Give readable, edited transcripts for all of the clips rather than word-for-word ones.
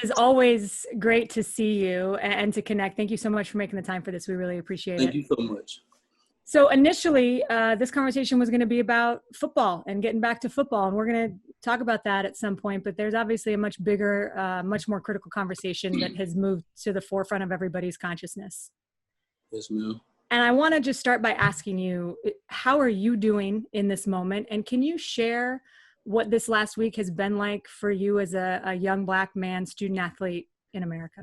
is always great to see you and to connect. Thank you so much for making the time for this. We really appreciate it. Thank you so much. So initially, this conversation was going to be about football and getting back to football. And we're going to talk about that at some point. But there's obviously a much bigger, much more critical conversation that has moved to the forefront of everybody's consciousness. Yes, ma'am. And I want to just start by asking you, how are you doing in this moment? And can you share what this last week has been like for you as a young Black man, student athlete in America?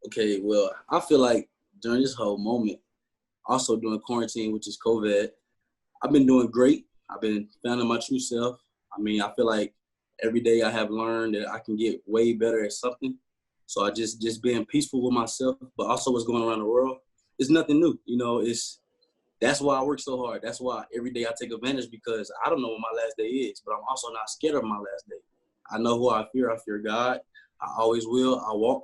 Okay, well, I feel like during this whole moment, also during quarantine, which is COVID, I've been doing great. I've been finding my true self. I mean, I feel like every day I have learned that I can get way better at something. So I just being peaceful with myself, but also what's going on around the world. It's nothing new. You know, that's why I work so hard. That's why every day I take advantage, because I don't know what my last day is, but I'm also not scared of my last day. I know who I fear. I fear God. I always will. I walk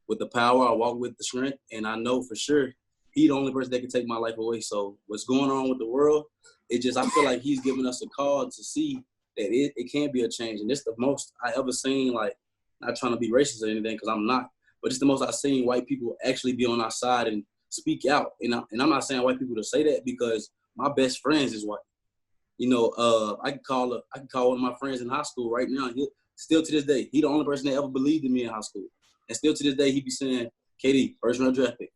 with the power. I walk with the strength. And I know for sure He's the only person that can take my life away. So what's going on with the world, I feel like He's giving us a call to see that it can be a change. And it's the most I ever seen, like, not trying to be racist or anything, because I'm not, but it's the most I've seen white people actually be on our side and speak out. And I'm not saying white people to say that, because my best friends is white. You know, I can call one of my friends in high school right now. Still to this day, he the only person that ever believed in me in high school. And still to this day, he be saying, KD, first round draft pick.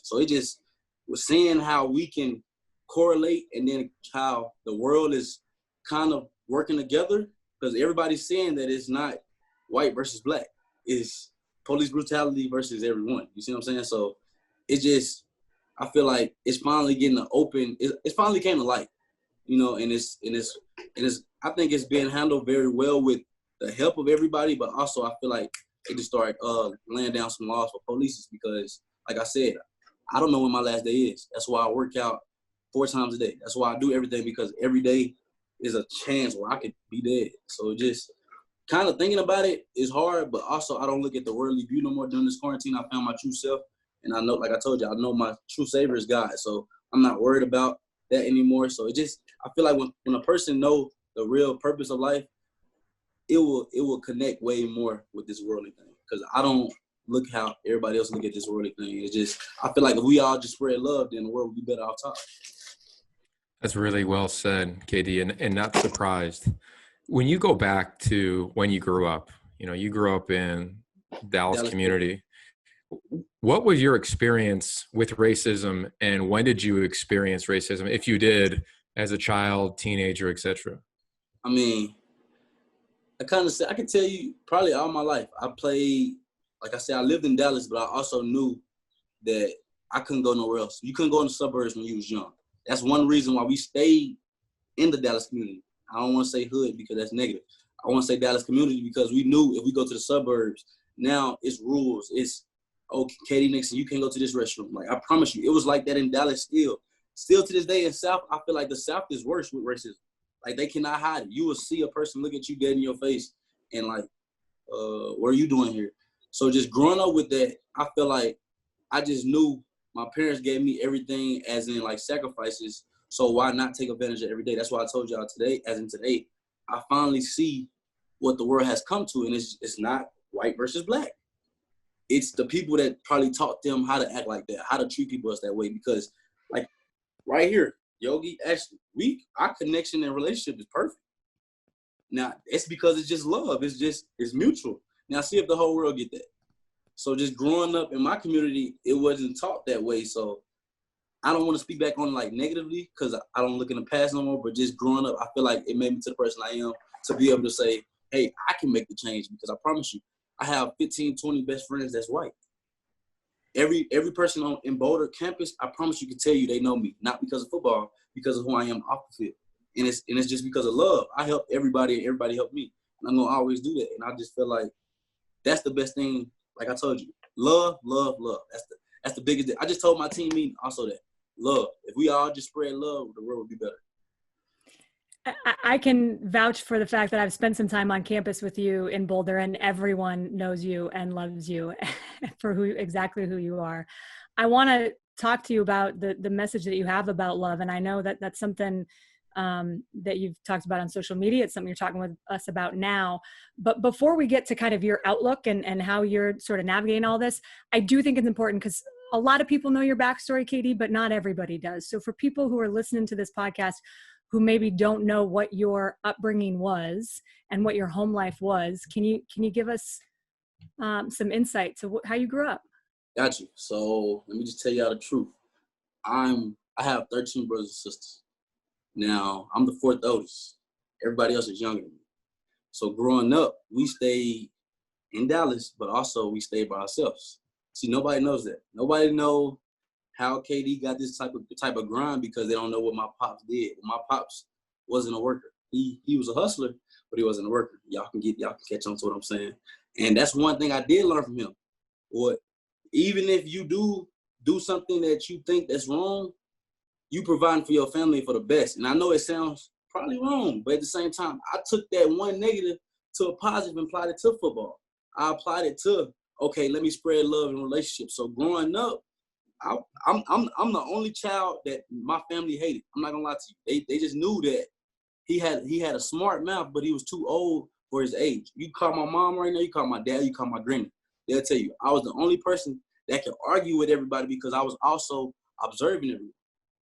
So it just was seeing how we can correlate, and then how the world is kind of working together, because everybody's saying that it's not white versus Black. It's police brutality versus everyone. You see what I'm saying? So I feel like it's finally getting an open, it finally came to light, you know, and I think it's being handled very well with the help of everybody, but also I feel like they just started laying down some laws for police, because, like I said, I don't know when my last day is. That's why I work out 4 times a day. That's why I do everything, because every day is a chance where I could be dead. So just kind of thinking about it is hard, but also I don't look at the worldly view no more during this quarantine. I found my true self, and I know, like I told you, I know my true savior is God. So I'm not worried about that anymore. So I feel like when a person knows the real purpose of life, it will connect way more with this worldly thing, because I don't look how everybody else look at this worldly thing. It's just, I feel like if we all just spread love, then the world would be better off top. That's really well said, KD, and not surprised. When you go back to when you grew up, you grew up in Dallas community. What was your experience with racism, and when did you experience racism, if you did, as a child, teenager, etc.? I mean, I can tell you probably all my life. I played, like I said, I lived in Dallas, but I also knew that I couldn't go nowhere else. You couldn't go in the suburbs when you was young. That's one reason why we stayed in the Dallas community. I don't want to say hood, because that's negative. I want to say Dallas community, because we knew if we go to the suburbs, now it's rules. It's, okay, Katie Nixon, you can't go to this restaurant. Like, I promise you, it was like that in Dallas still. Still to this day in South, I feel like the South is worse with racism. Like, they cannot hide it. You will see a person look at you dead in your face and like, what are you doing here? So just growing up with that, I feel like I just knew my parents gave me everything, as in like sacrifices. So why not take advantage of every day? That's why I told y'all today, I finally see what the world has come to, and it's not white versus Black. It's the people that probably taught them how to act like that, how to treat people as that way. Because, like, right here, Yogi, actually, our connection and relationship is perfect. Now, it's because it's just love. It's mutual. Now, see if the whole world get that. So just growing up in my community, it wasn't taught that way. So I don't want to speak back on it like negatively, because I don't look in the past no more, but just growing up, I feel like it made me to the person I am, to be able to say, hey, I can make the change, because I promise you, I have 15, 20 best friends that's white. Every person in Boulder campus, I promise you, can tell you they know me, not because of football, because of who I am off the field. And it's just because of love. I help everybody, and everybody help me. And I'm going to always do that. And I just feel like that's the best thing. Like I told you, love, love, love. That's the biggest thing. I just told my team meeting also that. Love. If we all just spread love, the world would be better. I can vouch for the fact that I've spent some time on campus with you in Boulder, and everyone knows you and loves you for exactly who you are. I want to talk to you about the message that you have about love. And I know that that's something that you've talked about on social media. It's something you're talking with us about now. But before we get to kind of your outlook and how you're sort of navigating all this, I do think it's important because a lot of people know your backstory, Katie, but not everybody does. So for people who are listening to this podcast who maybe don't know what your upbringing was and what your home life was, can you give us some insight to how you grew up? Got you. So let me just tell y'all the truth. I have 13 brothers and sisters. Now, I'm the fourth oldest. Everybody else is younger than me. So growing up, we stayed in Dallas, but also we stayed by ourselves. See, nobody knows that. Nobody know how KD got this type of grind because they don't know what my pops did. My pops wasn't a worker. He was a hustler, but he wasn't a worker. Y'all can catch on to what I'm saying. And that's one thing I did learn from him. Even if you do something that you think that's wrong, you provide for your family for the best. And I know it sounds probably wrong, but at the same time, I took that one negative to a positive and applied it to football. I applied it to, okay, let me spread love and relationships. So growing up, I'm the only child that my family hated. I'm not gonna lie to you. They just knew that he had a smart mouth, but he was too old for his age. You call my mom right now, you call my dad, you call my granny. They'll tell you I was the only person that could argue with everybody because I was also observing everyone.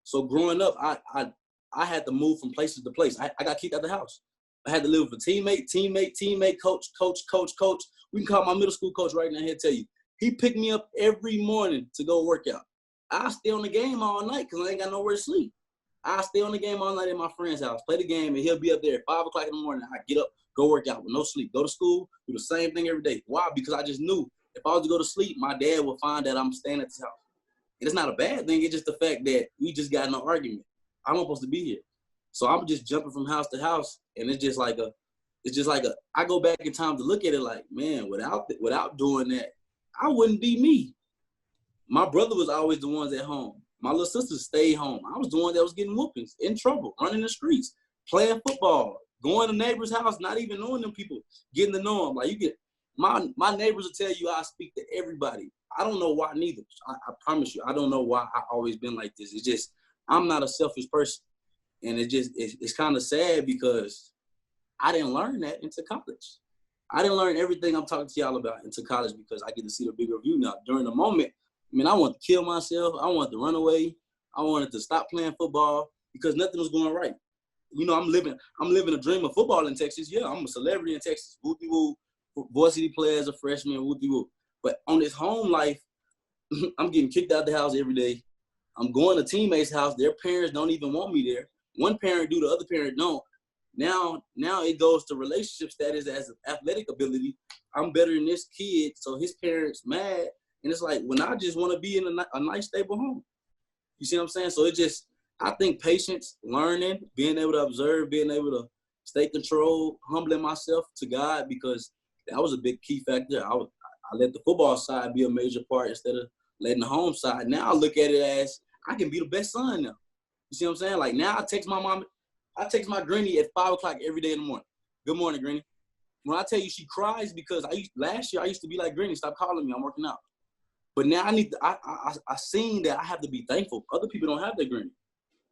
So growing up, I had to move from places to place. I got kicked out of the house. I had to live with a teammate, coach. We can call my middle school coach right now. He'll tell you. He picked me up every morning to go work out. I stay on the game all night because I ain't got nowhere to sleep. I stay on the game all night at my friend's house, play the game, and he'll be up there at 5 o'clock in the morning. I get up, go work out with no sleep, go to school, do the same thing every day. Why? Because I just knew if I was to go to sleep, my dad would find that I'm staying at his house. And it's not a bad thing. It's just the fact that we just got in an argument. I'm not supposed to be here. So I'm just jumping from house to house, and it's just like I go back in time to look at it like, man, without doing that, I wouldn't be me. My brother was always the ones at home. My little sister stayed home. I was the one that was getting whoopings, in trouble, running the streets, playing football, going to neighbors' house, not even knowing them people, getting to know them. Like my neighbors will tell you I speak to everybody. I don't know why neither. I promise you, I don't know why I've always been like this. It's just I'm not a selfish person, and it's kind of sad because I didn't learn that into college. I didn't learn everything I'm talking to y'all about into college because I get to see the bigger view now. During the moment, I mean, I wanted to kill myself. I wanted to run away. I wanted to stop playing football because nothing was going right. You know, I'm living a dream of football in Texas. Yeah, I'm a celebrity in Texas. Whoopie whoop. Varsity player as a freshman. Whoopie whoop. But on this home life, I'm getting kicked out the house every day. I'm going to teammates' house. Their parents don't even want me there. One parent do, the other parent don't. Now it goes to relationship status as athletic ability. I'm better than this kid, so his parents mad. And it's like, when I just want to be in a nice, stable home. You see what I'm saying? So I think patience, learning, being able to observe, being able to stay controlled, humbling myself to God, because that was a big key factor. I let the football side be a major part instead of letting the home side. Now I look at it as I can be the best son now. You see what I'm saying? Like now I text my granny at 5 o'clock every day in the morning. Good morning, granny. When I tell you she cries because last year I used to be like, Granny, stop calling me, I'm working out. But now I seen that I have to be thankful. Other people don't have that granny.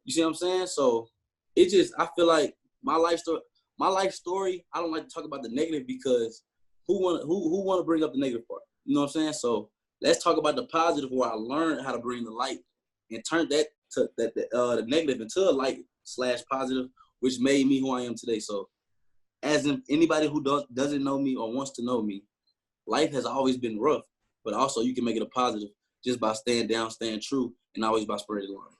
You see what I'm saying? So I feel like my life story, I don't like to talk about the negative because who want to bring up the negative part? You know what I'm saying? So let's talk about the positive where I learned how to bring the light and turn that to the negative into a light / positive, which made me who I am today. So as in anybody who doesn't know me or wants to know me, life has always been rough, but also you can make it a positive just by staying down, staying true, and always by spreading love.